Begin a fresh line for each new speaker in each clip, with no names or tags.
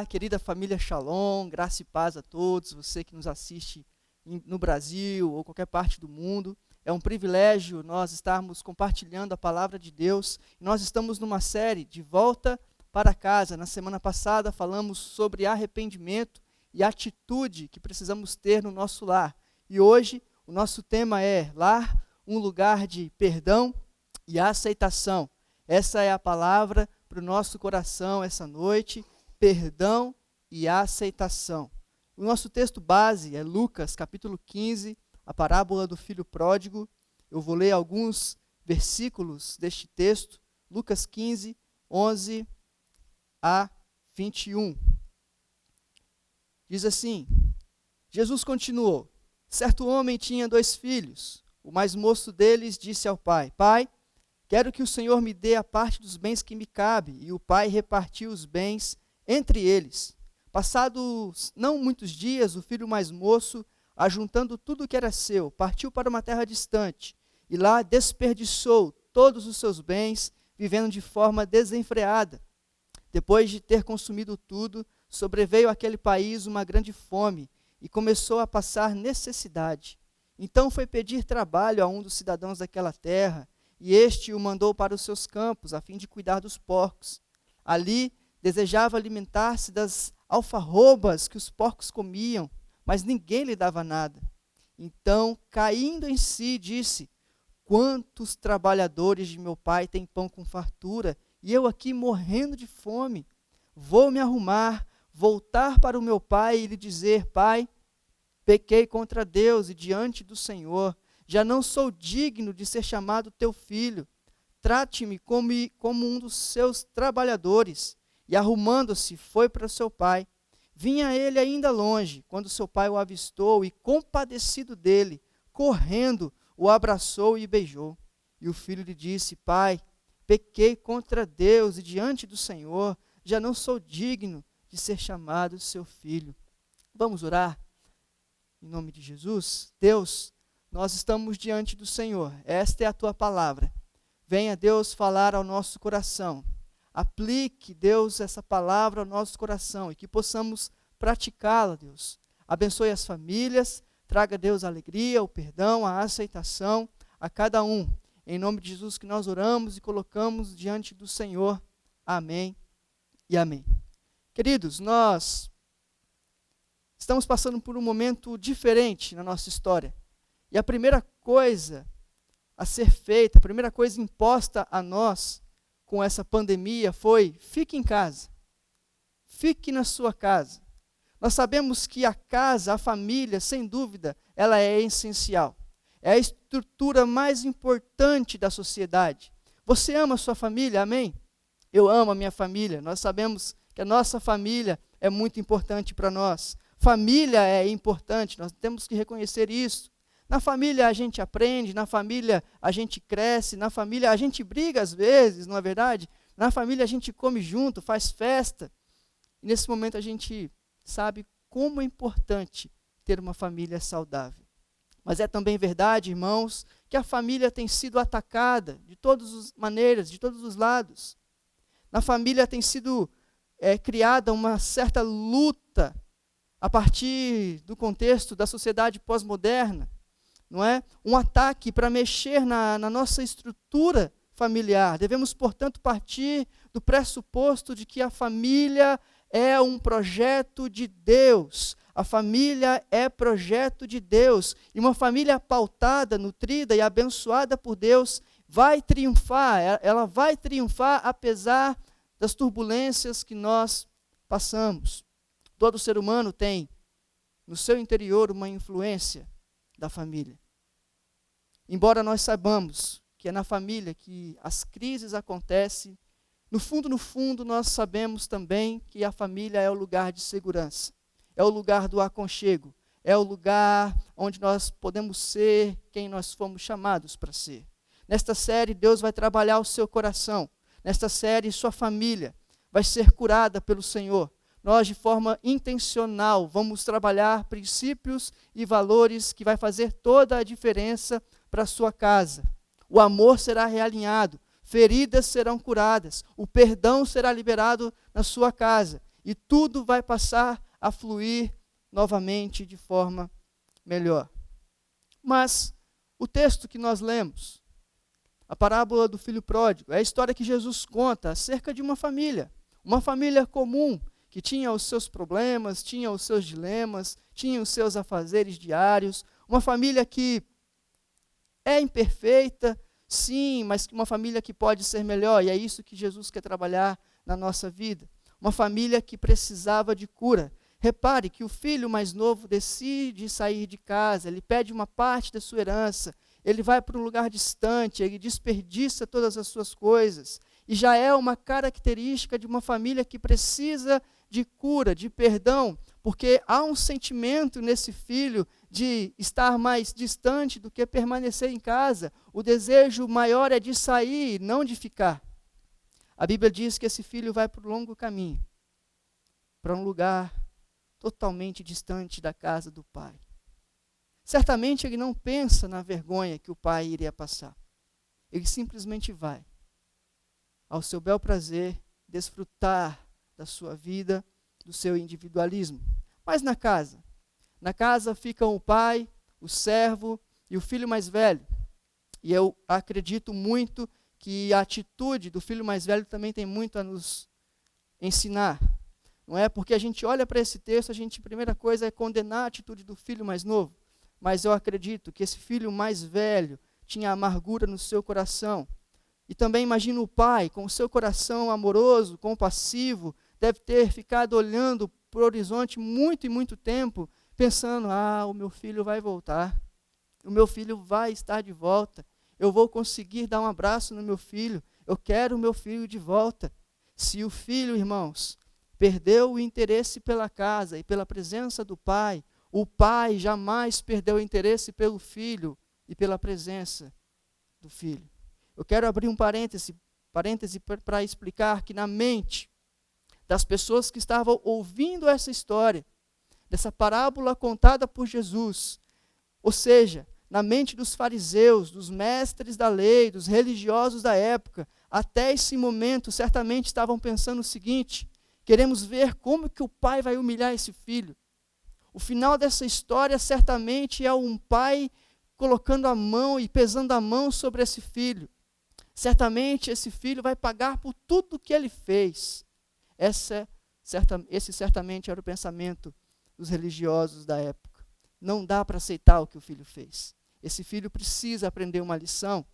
Olá, querida família Shalom, graça e paz a todos, você que nos assiste no Brasil ou qualquer parte do mundo. É um privilégio nós estarmos compartilhando a palavra de Deus. Nós estamos numa série de volta para casa. Na semana passada falamos sobre arrependimento e atitude que precisamos ter no nosso lar. E hoje o nosso tema é lar, um lugar de perdão e aceitação. Essa é a palavra para o nosso coração essa noite. Perdão e aceitação. O nosso texto base é Lucas, capítulo 15, a parábola do filho pródigo. Eu vou ler alguns versículos deste texto, Lucas 15, 11 a 21. Diz assim: Jesus continuou: certo homem tinha 2 filhos. O mais moço deles disse ao pai: Pai, quero que o Senhor me dê a parte dos bens que me cabe. E o pai repartiu os bens entre eles. Passados não muitos dias, o filho mais moço, ajuntando tudo o que era seu, partiu para uma terra distante, e lá desperdiçou todos os seus bens, vivendo de forma desenfreada. Depois de ter consumido tudo, sobreveio àquele país uma grande fome, e começou a passar necessidade. Então foi pedir trabalho a um dos cidadãos daquela terra, e este o mandou para os seus campos, a fim de cuidar dos porcos. Ali desejava alimentar-se das alfarrobas que os porcos comiam, mas ninguém lhe dava nada. Então, caindo em si, disse: quantos trabalhadores de meu pai têm pão com fartura, e eu aqui morrendo de fome? Vou me arrumar, voltar para o meu pai e lhe dizer: Pai, pequei contra Deus e diante do Senhor, já não sou digno de ser chamado teu filho. Trate-me como um dos seus trabalhadores. E arrumando-se, foi para seu pai. Vinha ele ainda longe, quando seu pai o avistou e, compadecido dele, correndo, o abraçou e beijou. E o filho lhe disse: Pai, pequei contra Deus e diante do Senhor, já não sou digno de ser chamado seu filho. Vamos orar? Em nome de Jesus. Deus, nós estamos diante do Senhor. Esta é a tua palavra. Venha, Deus, falar ao nosso coração. Aplique, Deus, essa palavra ao nosso coração e que possamos praticá-la, Deus. Abençoe as famílias, traga, Deus, a alegria, o perdão, a aceitação a cada um. Em nome de Jesus que nós oramos e colocamos diante do Senhor. Amém e amém. Queridos, nós estamos passando por um momento diferente na nossa história. E a primeira coisa a ser feita, a primeira coisa imposta a nós com essa pandemia foi: fique em casa, fique na sua casa. Nós sabemos que a casa, a família, sem dúvida, ela é essencial. É a estrutura mais importante da sociedade. Você ama a sua família, amém? Eu amo a minha família. Nós sabemos que a nossa família é muito importante para nós. Família é importante, nós temos que reconhecer isso. Na família a gente aprende, na família a gente cresce, na família a gente briga às vezes, não é verdade? Na família a gente come junto, faz festa. E nesse momento a gente sabe como é importante ter uma família saudável. Mas é também verdade, irmãos, que a família tem sido atacada de todas as maneiras, de todos os lados. Na família tem sido criada uma certa luta a partir do contexto da sociedade pós-moderna. Não é? Um ataque para mexer na nossa estrutura familiar. Devemos, portanto, partir do pressuposto de que a família é um projeto de Deus. A família é projeto de Deus. E uma família pautada, nutrida e abençoada por Deus vai triunfar. Ela vai triunfar apesar das turbulências que nós passamos. Todo ser humano tem no seu interior uma influência da família. Embora nós saibamos que é na família que as crises acontecem, no fundo, nós sabemos também que a família é o lugar de segurança, é o lugar do aconchego, é o lugar onde nós podemos ser quem nós fomos chamados para ser. Nesta série, Deus vai trabalhar o seu coração. Nesta série, sua família vai ser curada pelo Senhor. Nós, de forma intencional, vamos trabalhar princípios e valores que vai fazer toda a diferença para a sua casa. O amor será realinhado, feridas serão curadas, o perdão será liberado na sua casa. e tudo vai passar a fluir novamente de forma melhor. Mas o texto que nós lemos, a parábola do filho pródigo, é a história que Jesus conta acerca de uma família comum, que tinha os seus problemas, tinha os seus dilemas, tinha os seus afazeres diários, uma família que é imperfeita, sim, mas uma família que pode ser melhor, e é isso que Jesus quer trabalhar na nossa vida. Uma família que precisava de cura. Repare que o filho mais novo decide sair de casa, ele pede uma parte da sua herança, ele vai para um lugar distante, ele desperdiça todas as suas coisas, e já é uma característica de uma família que precisa de cura, de perdão, porque há um sentimento nesse filho de estar mais distante do que permanecer em casa. O desejo maior é de sair, não de ficar. A Bíblia diz que esse filho vai para um longo caminho, para um lugar totalmente distante da casa do pai. Certamente ele não pensa na vergonha que o pai iria passar. Ele simplesmente vai, ao seu bel prazer, desfrutar da sua vida, do seu individualismo. Mas na casa ficam o pai, o servo e o filho mais velho. E eu acredito muito que a atitude do filho mais velho também tem muito a nos ensinar. Não é? Porque a gente olha para esse texto, a primeira coisa é condenar a atitude do filho mais novo. Mas eu acredito que esse filho mais velho tinha amargura no seu coração. E também imagino o pai, com o seu coração amoroso, compassivo, deve ter ficado olhando para o horizonte muito e muito tempo, pensando, o meu filho vai voltar, o meu filho vai estar de volta, eu vou conseguir dar um abraço no meu filho, eu quero o meu filho de volta. Se o filho, irmãos, perdeu o interesse pela casa e pela presença do pai, o pai jamais perdeu o interesse pelo filho e pela presença do filho. Eu quero abrir um parêntese para explicar que na mente das pessoas que estavam ouvindo essa história, dessa parábola contada por Jesus, ou seja, na mente dos fariseus, dos mestres da lei, dos religiosos da época, até esse momento certamente estavam pensando o seguinte: queremos ver como que o pai vai humilhar esse filho. O final dessa história certamente é um pai colocando a mão e pesando a mão sobre esse filho. Certamente esse filho vai pagar por tudo que ele fez. Esse certamente era o pensamento dos religiosos da época. Não dá para aceitar o que o filho fez. Esse filho precisa aprender uma lição.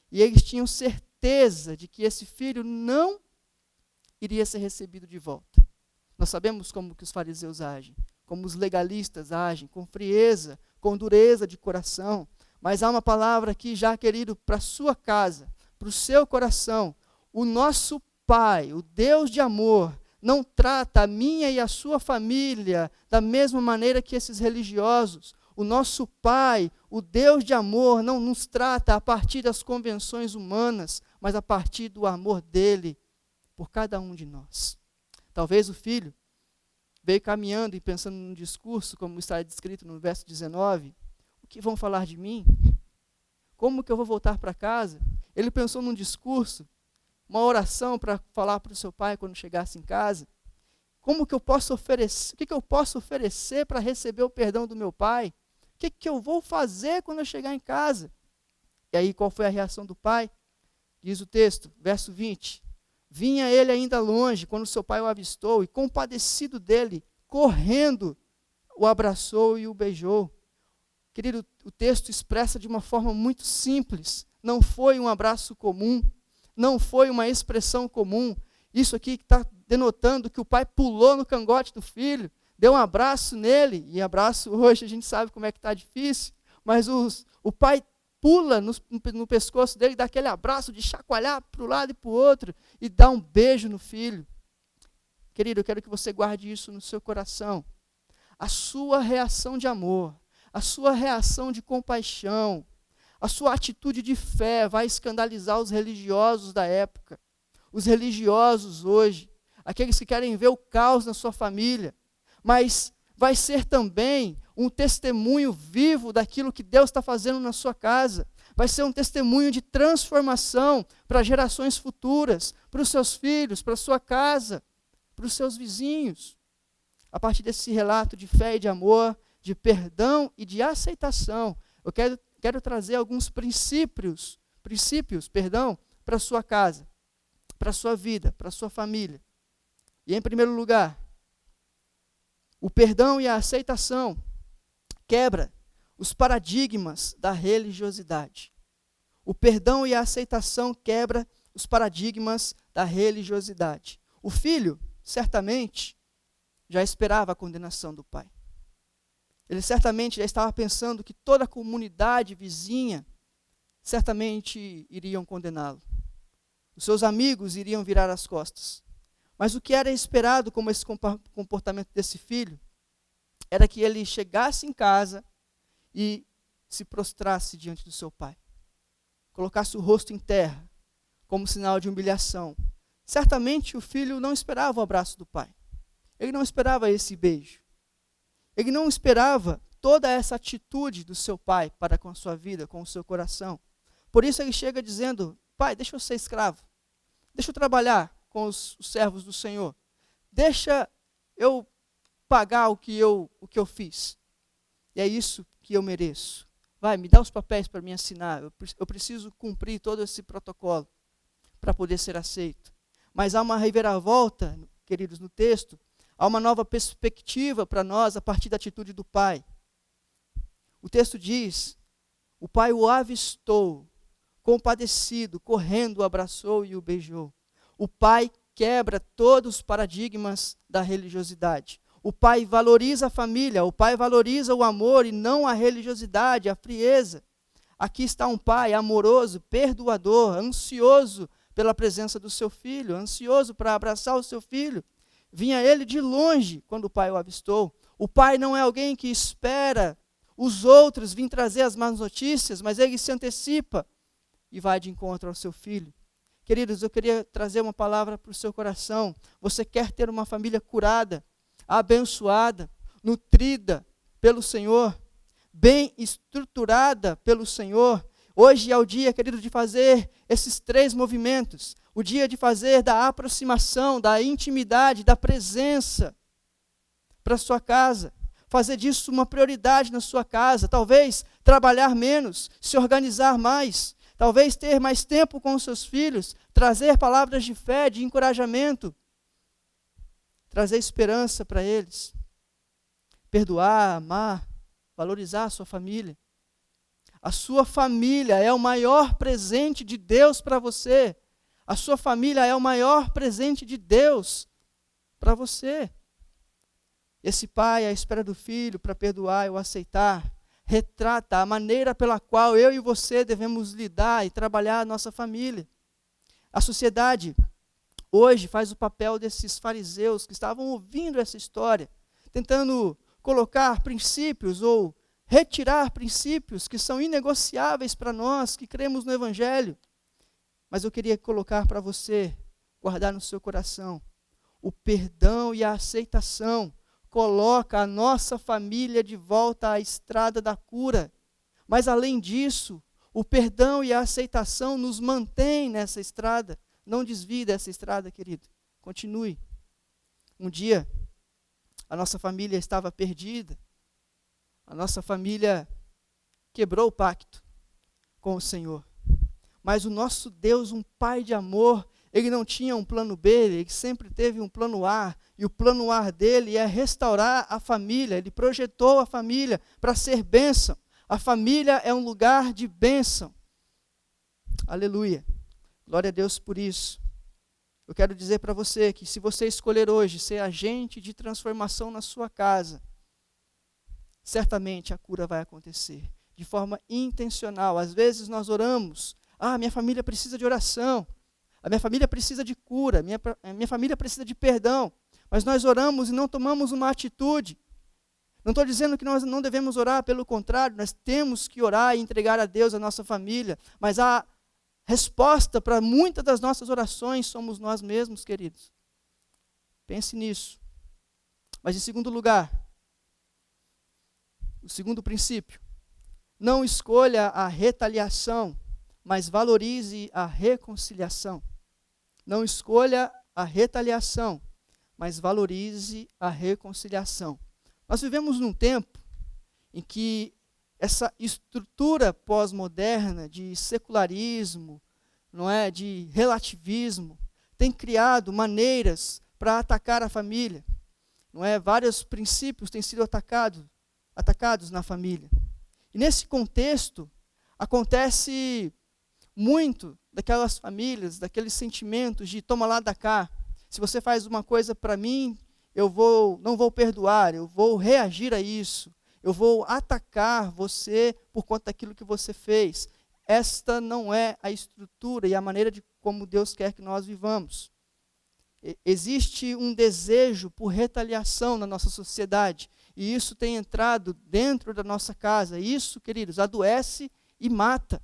E eles tinham certeza de que esse filho não iria ser recebido de volta. Nós sabemos como que os fariseus agem, como os legalistas agem, com frieza, com dureza de coração. Mas há uma palavra aqui já, querido, para a sua casa, para o seu coração. O nosso Pai, o Deus de amor, não trata a minha e a sua família da mesma maneira que esses religiosos. O nosso Pai, o Deus de amor, não nos trata a partir das convenções humanas, mas a partir do amor dele por cada um de nós. Talvez o filho veio caminhando e pensando num discurso, como está descrito no verso 19, o que vão falar de mim? Como que eu vou voltar para casa? Ele pensou num discurso, uma oração para falar para o seu pai quando chegasse em casa. Como que eu posso oferecer? O que eu posso oferecer para receber o perdão do meu pai? O que eu vou fazer quando eu chegar em casa? E aí, qual foi a reação do pai? Diz o texto, verso 20. Vinha ele ainda longe, quando seu pai o avistou, e compadecido dele, correndo, o abraçou e o beijou. Querido, o texto expressa de uma forma muito simples. Não foi um abraço comum, não foi uma expressão comum. Isso aqui está denotando que o pai pulou no cangote do filho, deu um abraço nele, e abraço hoje a gente sabe como é que está difícil, mas o pai pula no pescoço dele, dá aquele abraço de chacoalhar para o lado e para o outro, e dá um beijo no filho. Querido, eu quero que você guarde isso no seu coração. A sua reação de amor, a sua reação de compaixão, a sua atitude de fé vai escandalizar os religiosos da época, os religiosos hoje, aqueles que querem ver o caos na sua família, mas vai ser também um testemunho vivo daquilo que Deus está fazendo na sua casa, vai ser um testemunho de transformação para gerações futuras, para os seus filhos, para a sua casa, para os seus vizinhos. A partir desse relato de fé e de amor, de perdão e de aceitação, eu quero trazer alguns princípios, para a sua casa, para a sua vida, para a sua família. E em primeiro lugar, o perdão e a aceitação quebra os paradigmas da religiosidade. O perdão e a aceitação quebra os paradigmas da religiosidade. O filho, certamente, já esperava a condenação do pai. Ele certamente já estava pensando que toda a comunidade vizinha certamente iriam condená-lo. Os seus amigos iriam virar as costas. Mas o que era esperado como esse comportamento desse filho era que ele chegasse em casa e se prostrasse diante do seu pai. Colocasse o rosto em terra, como sinal de humilhação. Certamente o filho não esperava o abraço do pai. Ele não esperava esse beijo. Ele não esperava toda essa atitude do seu pai para com a sua vida, com o seu coração. Por isso ele chega dizendo: pai, deixa eu ser escravo. Deixa eu trabalhar com os servos do Senhor. Deixa eu pagar o que eu fiz. E é isso que eu mereço. Vai, me dá os papéis para me assinar. Eu preciso cumprir todo esse protocolo para poder ser aceito. Mas há uma reviravolta, queridos, no texto. Há uma nova perspectiva para nós a partir da atitude do pai. O texto diz: o pai o avistou, compadecido, correndo, o abraçou e o beijou. O pai quebra todos os paradigmas da religiosidade. O pai valoriza a família, o pai valoriza o amor e não a religiosidade, a frieza. Aqui está um pai amoroso, perdoador, ansioso pela presença do seu filho, ansioso para abraçar o seu filho. Vinha ele de longe quando o pai o avistou. O pai não é alguém que espera os outros virem trazer as más notícias, mas ele se antecipa e vai de encontro ao seu filho. Queridos, eu queria trazer uma palavra para o seu coração. Você quer ter uma família curada, abençoada, nutrida pelo Senhor, bem estruturada pelo Senhor? Hoje é o dia, querido, de fazer esses 3 movimentos. O dia de fazer da aproximação, da intimidade, da presença para a sua casa. Fazer disso uma prioridade na sua casa. Talvez trabalhar menos, se organizar mais. Talvez ter mais tempo com os seus filhos. Trazer palavras de fé, de encorajamento. Trazer esperança para eles. Perdoar, amar, valorizar a sua família. A sua família é o maior presente de Deus para você. A sua família é o maior presente de Deus para você. Esse pai, à espera do filho para perdoar e o aceitar, retrata a maneira pela qual eu e você devemos lidar e trabalhar a nossa família. A sociedade hoje faz o papel desses fariseus que estavam ouvindo essa história, tentando colocar princípios ou retirar princípios que são inegociáveis para nós que cremos no Evangelho. Mas eu queria colocar para você, guardar no seu coração, o perdão e a aceitação coloca a nossa família de volta à estrada da cura. Mas além disso, o perdão e a aceitação nos mantém nessa estrada. Não desvie dessa estrada, querido. Continue. Um dia, a nossa família estava perdida. A nossa família quebrou o pacto com o Senhor. Mas o nosso Deus, um Pai de amor, ele não tinha um plano B, ele sempre teve um plano A. E o plano A dele é restaurar a família. Ele projetou a família para ser bênção. A família é um lugar de bênção. Aleluia. Glória a Deus por isso. Eu quero dizer para você que se você escolher hoje ser agente de transformação na sua casa, certamente a cura vai acontecer. De forma intencional. Às vezes nós oramos. Minha família precisa de oração. A minha família precisa de cura. Minha família precisa de perdão. Mas nós oramos e não tomamos uma atitude. Não estou dizendo que nós não devemos orar, pelo contrário, nós temos que orar e entregar a Deus a nossa família. Mas a resposta para muitas das nossas orações somos nós mesmos, queridos. Pense nisso. Mas em segundo lugar, o segundo princípio, não escolha a retaliação, mas valorize a reconciliação. Não escolha a retaliação, mas valorize a reconciliação. Nós vivemos num tempo em que essa estrutura pós-moderna de secularismo, não é, de relativismo, tem criado maneiras para atacar a família. Não é? Vários princípios têm sido atacados na família. E nesse contexto, acontece muito daquelas famílias, daqueles sentimentos de toma lá da cá. Se você faz uma coisa para mim, não vou perdoar, eu vou reagir a isso. Eu vou atacar você por conta daquilo que você fez. Esta não é a estrutura e a maneira de como Deus quer que nós vivamos. Existe um desejo por retaliação na nossa sociedade, e isso tem entrado dentro da nossa casa. Isso, queridos, adoece e mata.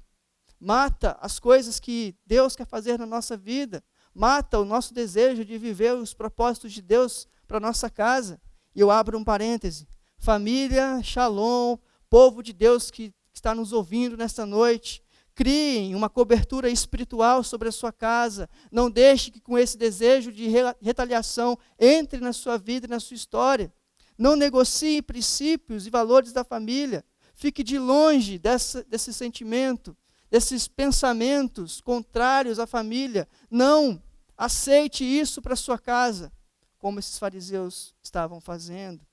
Mata as coisas que Deus quer fazer na nossa vida. Mata o nosso desejo de viver os propósitos de Deus para a nossa casa. E eu abro um parêntese. Família, Shalom, povo de Deus que está nos ouvindo nesta noite, criem uma cobertura espiritual sobre a sua casa. Não deixe que com esse desejo de retaliação entre na sua vida e na sua história. Não negocie princípios e valores da família. Fique de longe desse sentimento, desses pensamentos contrários à família. Não aceite isso para a sua casa, como esses fariseus estavam fazendo.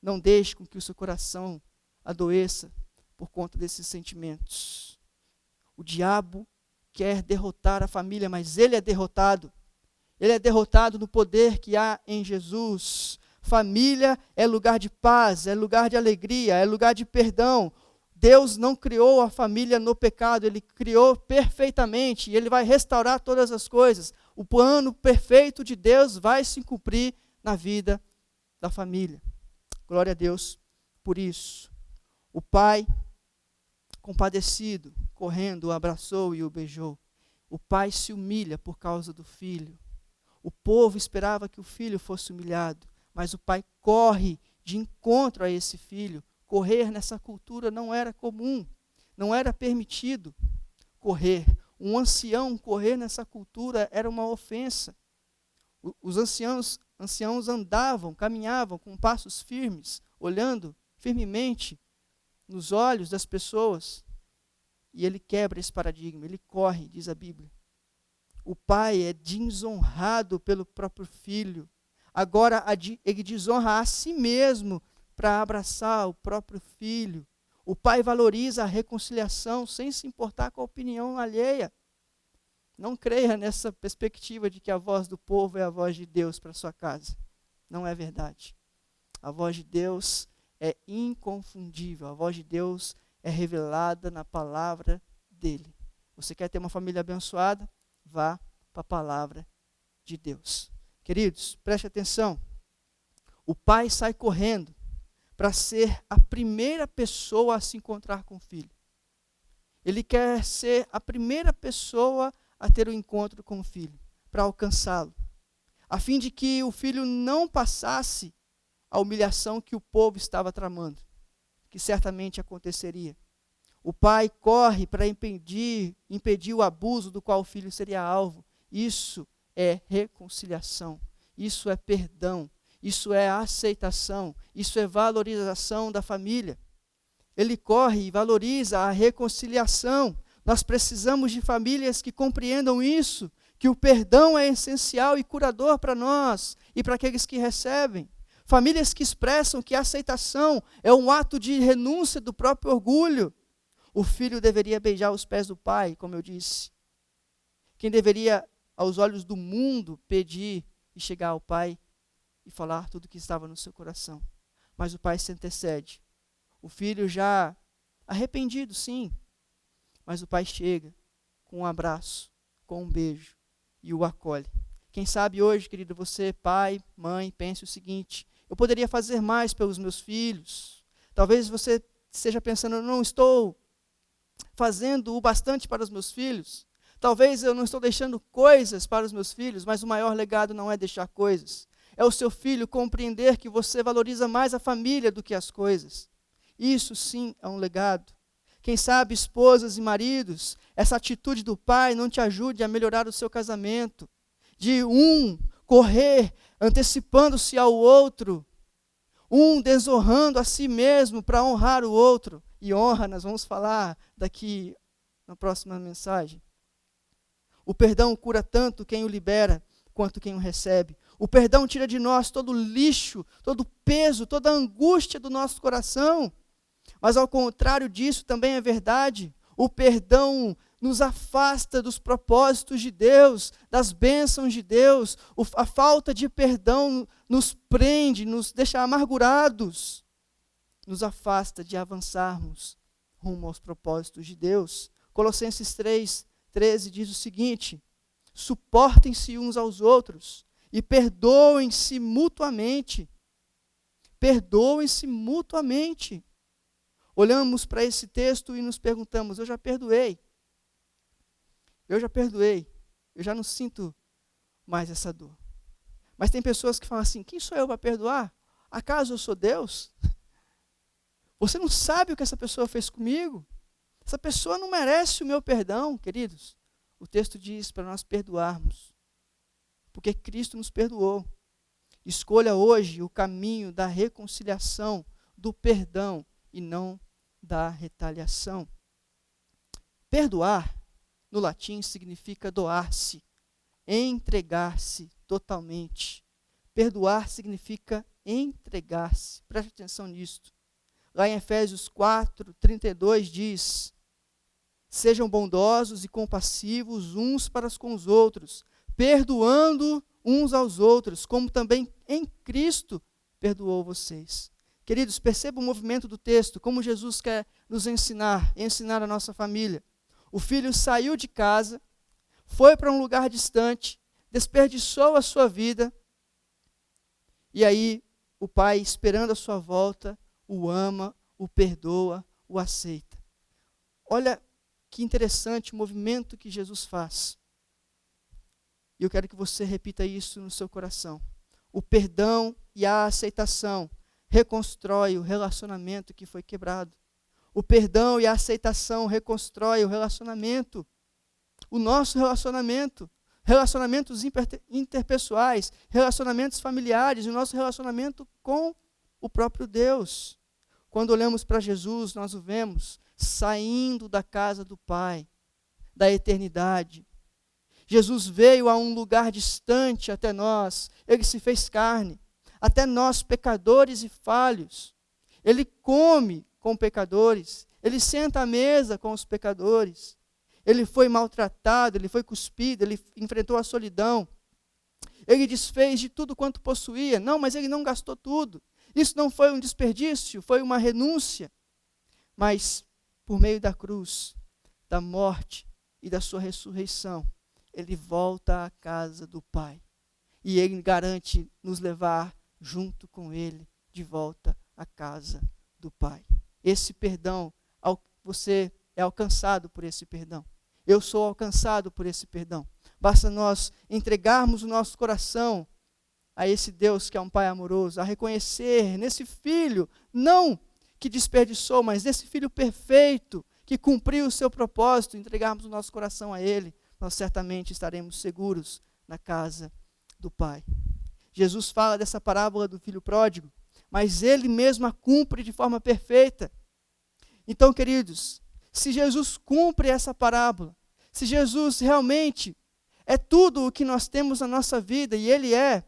Não deixe com que o seu coração adoeça por conta desses sentimentos. O diabo quer derrotar a família, mas ele é derrotado. Ele é derrotado no poder que há em Jesus. Família é lugar de paz, é lugar de alegria, é lugar de perdão. Deus não criou a família no pecado, Ele criou perfeitamente, e Ele vai restaurar todas as coisas. O plano perfeito de Deus vai se cumprir na vida da família. Glória a Deus por isso. O pai, compadecido, correndo, o abraçou e o beijou. O pai se humilha por causa do filho. O povo esperava que o filho fosse humilhado, mas o pai corre de encontro a esse filho. Correr nessa cultura não era comum, não era permitido correr. Um ancião correr nessa cultura era uma ofensa. Os anciãos andavam, caminhavam com passos firmes, olhando firmemente nos olhos das pessoas. E ele quebra esse paradigma, ele corre, diz a Bíblia. O pai é desonrado pelo próprio filho. Agora ele desonra a si mesmo para abraçar o próprio filho. O pai valoriza a reconciliação sem se importar com a opinião alheia. Não creia nessa perspectiva de que a voz do povo é a voz de Deus para a sua casa. Não é verdade. A voz de Deus é inconfundível. A voz de Deus é revelada na palavra dele. Você quer ter uma família abençoada? Vá para a palavra de Deus. Queridos, preste atenção. O pai sai correndo para ser a primeira pessoa a se encontrar com o filho. Ele quer ser a primeira pessoa a ter um encontro com o filho, para alcançá-lo, a fim de que o filho não passasse a humilhação que o povo estava tramando, que certamente aconteceria. O pai corre para impedir o abuso do qual o filho seria alvo. Isso é reconciliação, isso é perdão, isso é aceitação, isso é valorização da família. Ele corre e valoriza a reconciliação. Nós precisamos de famílias que compreendam isso, que o perdão é essencial e curador para nós e para aqueles que recebem. Famílias que expressam que a aceitação é um ato de renúncia do próprio orgulho. O filho deveria beijar os pés do pai, como eu disse. Quem deveria, aos olhos do mundo, pedir e chegar ao pai e falar tudo o que estava no seu coração. Mas o pai se antecede. O filho já arrependido, sim. Mas o pai chega com um abraço, com um beijo e o acolhe. Quem sabe hoje, querido, você, pai, mãe, pense o seguinte: eu poderia fazer mais pelos meus filhos. Talvez você esteja pensando, eu não estou fazendo o bastante para os meus filhos. Talvez eu não estou deixando coisas para os meus filhos, mas o maior legado não é deixar coisas. É o seu filho compreender que você valoriza mais a família do que as coisas. Isso sim é um legado. Quem sabe, esposas e maridos, essa atitude do pai não te ajude a melhorar o seu casamento. De um correr, antecipando-se ao outro, um desonrando a si mesmo para honrar o outro. E honra, nós vamos falar daqui na próxima mensagem. O perdão cura tanto quem o libera, quanto quem o recebe. O perdão tira de nós todo o lixo, todo o peso, toda a angústia do nosso coração. Mas ao contrário disso também é verdade. O perdão nos afasta dos propósitos de Deus, das bênçãos de Deus. A falta de perdão nos prende, nos deixa amargurados. Nos afasta de avançarmos rumo aos propósitos de Deus. Colossenses 3:13 diz o seguinte: suportem-se uns aos outros e perdoem-se mutuamente. Perdoem-se mutuamente. Olhamos para esse texto e nos perguntamos: eu já perdoei. Eu já perdoei. Eu já não sinto mais essa dor. Mas tem pessoas que falam assim: quem sou eu para perdoar? Acaso eu sou Deus? Você não sabe o que essa pessoa fez comigo? Essa pessoa não merece o meu perdão, queridos. O texto diz para nós perdoarmos, porque Cristo nos perdoou. Escolha hoje o caminho da reconciliação, do perdão e não da retaliação. Perdoar, no latim, significa doar-se, entregar-se totalmente. Perdoar significa entregar-se. Preste atenção nisto. Lá em Efésios 4:32 diz: sejam bondosos e compassivos uns para com os outros, perdoando uns aos outros, como também em Cristo perdoou vocês. Queridos, perceba o movimento do texto, como Jesus quer nos ensinar a nossa família. O filho saiu de casa, foi para um lugar distante, desperdiçou a sua vida, e aí o pai, esperando a sua volta, o ama, o perdoa, o aceita. Olha que interessante o movimento que Jesus faz. E eu quero que você repita isso no seu coração. O perdão e a aceitação reconstrói o relacionamento que foi quebrado. O perdão e a aceitação reconstrói o relacionamento. O nosso relacionamento. Relacionamentos interpessoais, relacionamentos familiares, o nosso relacionamento com o próprio Deus. Quando olhamos para Jesus, nós o vemos saindo da casa do Pai, da eternidade. Jesus veio a um lugar distante até nós, ele se fez carne, até nós pecadores e falhos. Ele come com pecadores, ele senta à mesa com os pecadores. Ele foi maltratado, ele foi cuspido, ele enfrentou a solidão. Ele desfez de tudo quanto possuía. Não, mas ele não gastou tudo. Isso não foi um desperdício, foi uma renúncia. Mas, por meio da cruz, da morte e da sua ressurreição, ele volta à casa do Pai. E ele garante nos levar junto com ele de volta à casa do Pai. Esse perdão, você é alcançado por esse perdão. Eu sou alcançado por esse perdão. Basta nós entregarmos o nosso coração a esse Deus que é um Pai amoroso, a reconhecer nesse Filho, não que desperdiçou, mas nesse Filho perfeito, que cumpriu o seu propósito, entregarmos o nosso coração a Ele, nós certamente estaremos seguros na casa do Pai. Jesus fala dessa parábola do filho pródigo, mas Ele mesmo a cumpre de forma perfeita. Então, queridos, se Jesus cumpre essa parábola, se Jesus realmente é tudo o que nós temos na nossa vida, e Ele é,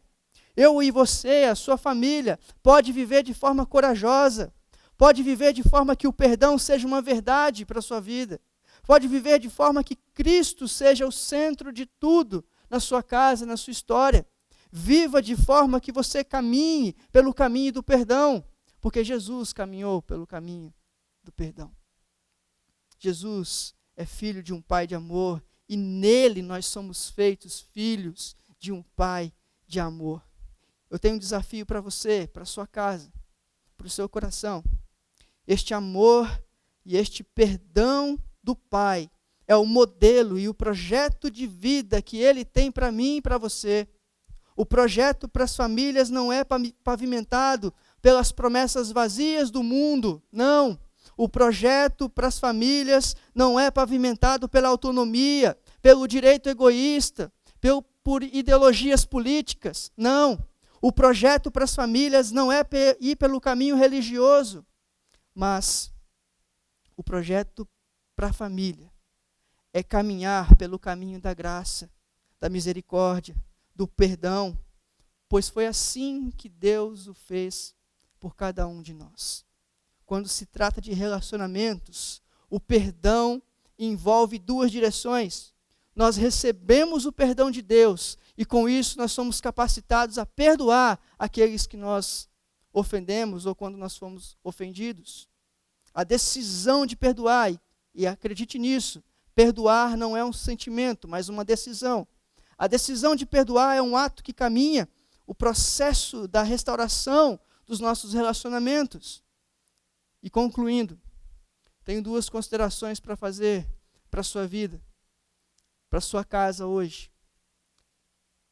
eu e você, a sua família, pode viver de forma corajosa, pode viver de forma que o perdão seja uma verdade para a sua vida, pode viver de forma que Cristo seja o centro de tudo na sua casa, na sua história. Viva de forma que você caminhe pelo caminho do perdão, porque Jesus caminhou pelo caminho do perdão. Jesus é filho de um Pai de amor e nele nós somos feitos filhos de um Pai de amor. Eu tenho um desafio para você, para a sua casa, para o seu coração. Este amor e este perdão do Pai é o modelo e o projeto de vida que Ele tem para mim e para você. O projeto para as famílias não é pavimentado pelas promessas vazias do mundo, não. O projeto para as famílias não é pavimentado pela autonomia, pelo direito egoísta, por ideologias políticas. Não. O projeto para as famílias não é ir pelo caminho religioso, mas o projeto para a família é caminhar pelo caminho da graça, da misericórdia, do perdão, pois foi assim que Deus o fez por cada um de nós. Quando se trata de relacionamentos, o perdão envolve duas direções. Nós recebemos o perdão de Deus e com isso nós somos capacitados a perdoar aqueles que nós ofendemos ou quando nós fomos ofendidos. A decisão de perdoar, e acredite nisso, perdoar não é um sentimento, mas uma decisão. A decisão de perdoar é um ato que caminha o processo da restauração dos nossos relacionamentos. E concluindo, tenho duas considerações para fazer para a sua vida, para a sua casa hoje.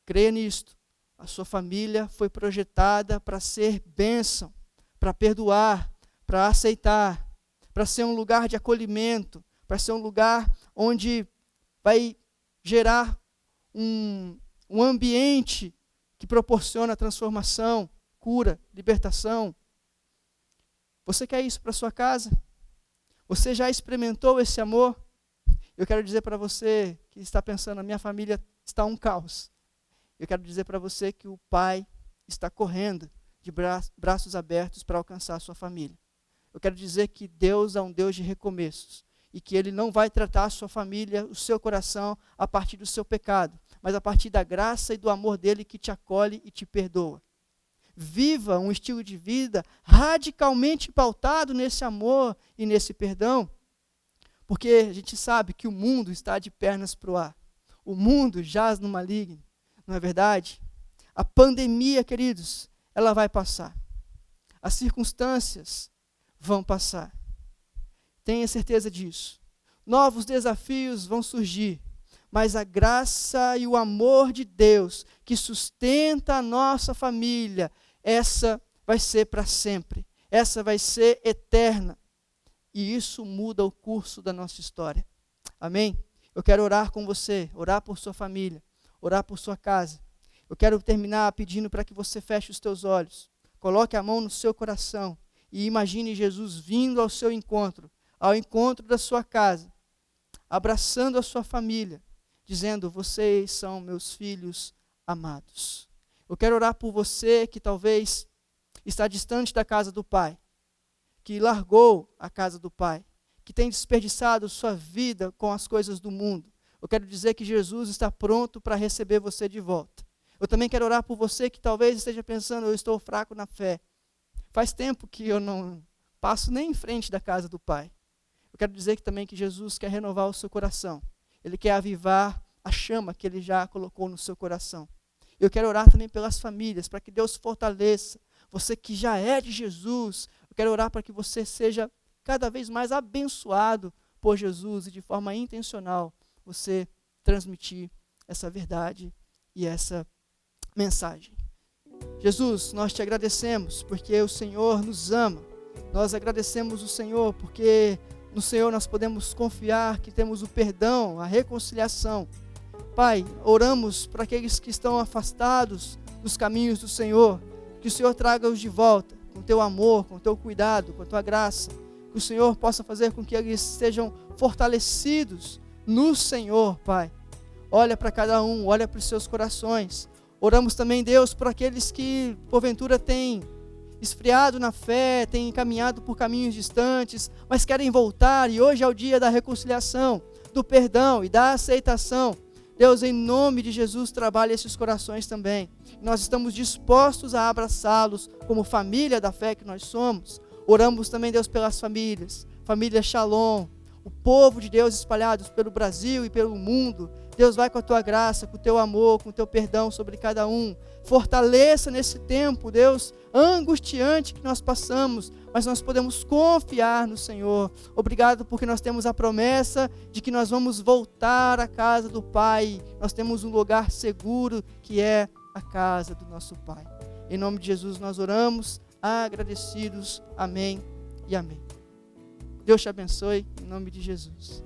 Creia nisto. A sua família foi projetada para ser bênção, para perdoar, para aceitar, para ser um lugar de acolhimento, para ser um lugar onde vai gerar um ambiente que proporciona transformação, cura, libertação. Você quer isso para a sua casa? Você já experimentou esse amor? Eu quero dizer para você que está pensando, a minha família está um caos. Eu quero dizer para você que o Pai está correndo de braços abertos para alcançar a sua família. Eu quero dizer que Deus é um Deus de recomeços e que Ele não vai tratar a sua família, o seu coração, a partir do seu pecado, mas a partir da graça e do amor dEle que te acolhe e te perdoa. Viva um estilo de vida radicalmente pautado nesse amor e nesse perdão, porque a gente sabe que o mundo está de pernas para o ar. O mundo jaz no maligno, não é verdade? A pandemia, queridos, ela vai passar. As circunstâncias vão passar. Tenha certeza disso. Novos desafios vão surgir, mas a graça e o amor de Deus que sustenta a nossa família, essa vai ser para sempre. Essa vai ser eterna. E isso muda o curso da nossa história. Amém? Eu quero orar com você, orar por sua família, orar por sua casa. Eu quero terminar pedindo para que você feche os teus olhos, coloque a mão no seu coração e imagine Jesus vindo ao seu encontro, ao encontro da sua casa, abraçando a sua família, dizendo: vocês são meus filhos amados. Eu quero orar por você que talvez está distante da casa do Pai, que largou a casa do Pai, que tem desperdiçado sua vida com as coisas do mundo. Eu quero dizer que Jesus está pronto para receber você de volta. Eu também quero orar por você que talvez esteja pensando: eu estou fraco na fé. Faz tempo que eu não passo nem em frente da casa do Pai. Eu quero dizer também que Jesus quer renovar o seu coração. Ele quer avivar a chama que Ele já colocou no seu coração. Eu quero orar também pelas famílias, para que Deus fortaleça. Você que já é de Jesus, eu quero orar para que você seja cada vez mais abençoado por Jesus e de forma intencional você transmitir essa verdade e essa mensagem. Jesus, nós te agradecemos porque o Senhor nos ama. Nós agradecemos o Senhor porque no Senhor nós podemos confiar que temos o perdão, a reconciliação. Pai, oramos para aqueles que estão afastados dos caminhos do Senhor, que o Senhor traga-os de volta, com teu amor, com teu cuidado, com a tua graça, que o Senhor possa fazer com que eles sejam fortalecidos no Senhor, Pai. Olha para cada um, olha para os seus corações. Oramos também, Deus, por aqueles que porventura têm esfriado na fé, têm caminhado por caminhos distantes, mas querem voltar, e hoje é o dia da reconciliação, do perdão e da aceitação. Deus, em nome de Jesus, trabalhe esses corações também. Nós estamos dispostos a abraçá-los como família da fé que nós somos. Oramos também, Deus, pelas famílias, família Shalom, o povo de Deus espalhados pelo Brasil e pelo mundo. Deus, vai com a tua graça, com o teu amor, com o teu perdão sobre cada um. Fortaleça nesse tempo, Deus, angustiante que nós passamos, mas nós podemos confiar no Senhor. Obrigado porque nós temos a promessa de que nós vamos voltar à casa do Pai. Nós temos um lugar seguro que é a casa do nosso Pai. Em nome de Jesus nós oramos, agradecidos. Amém e amém. Deus te abençoe, em nome de Jesus.